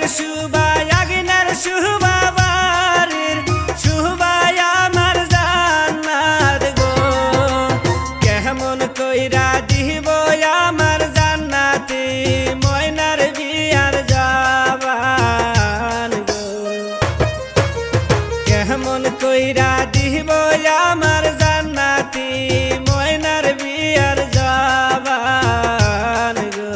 ফুলের সুবাই আগুনের সুবা বাড়ির সুবাই আমার জান্নাত গো কেমন কইরা দিব আমার জান্নাতি ময়নার বিয়ার জাবান গো কেমন কইরা দিব আমার জান্নাতি ময়নার বিয়ার জাবান গো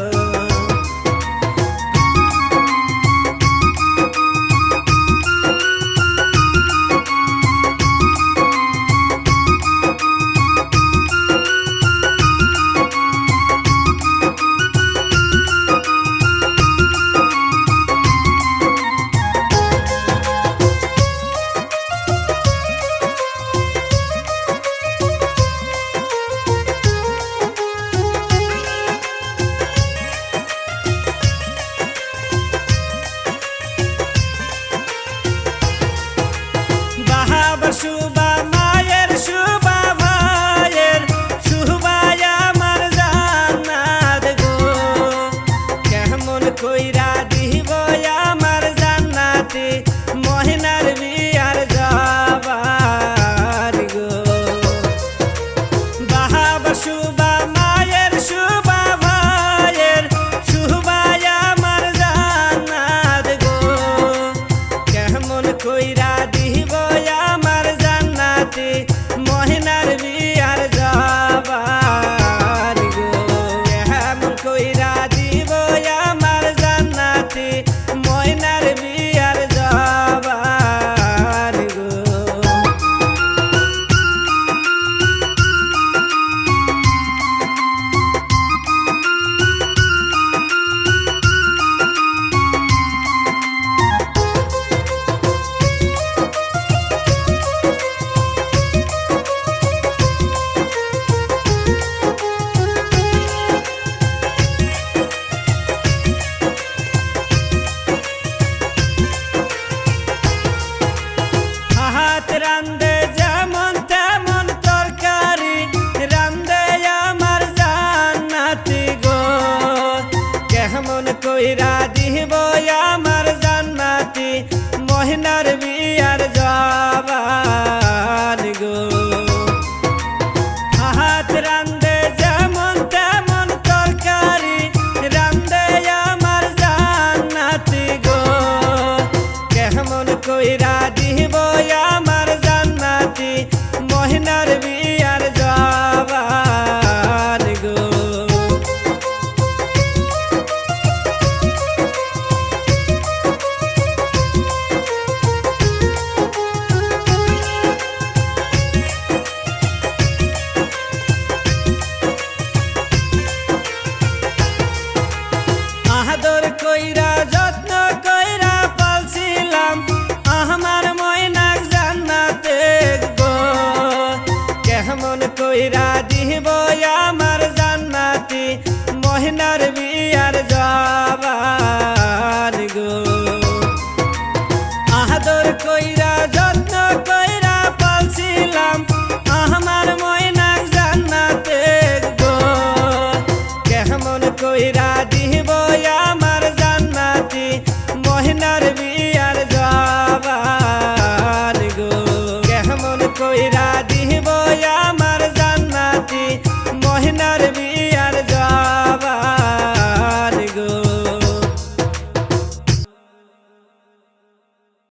সুবা মায়ের সুবা ভাইয়ের সুবাই আমার জান্নাত গো কেমন কইরা দিব আমার জান্নাতি মহিনার বিয়ার যাবার গো বাহাবা সুবা মায়ের সুবা ভাইয়ের সুবাই আমার জান্নাত গো কেমন কইরা দিব মহিনার বিয়ার যাবার গো কেমন কইরা দিব আমার জান্নাতি মহিনার বিয়ার যাবার গো রান্দে যেমন তেমন তরকারি রান্দে আমার জান্নাতি গো কেমন কইরা দিব আমার জান্নাতি মহিনার বিয়ার যাবার গো হাত রান্দে যেমন তেমন তরকারি রান্দে আমার জান্নাতি গো কেমন কইরা দিব আমার জান্নাতি মহিনার বিয়ার যাবার গো আদর কইরা যত্ন কইরা পালছিলাম আমার ময়নাক জান্নাতে গো কেমন কইরা দিব আমার জান্নাতি মহিনার বিয়ার যাবার গো আদর কইরা যত্ন কইরা পালছিলাম আমার ময়নাক জান্নাতে গো কেমন কইরা দিব আমার জান্নাতি মহিনার বিয়ার যাবার গো কেমন কইরা দিব আমার জান্নাতি মহিনার বিয়ার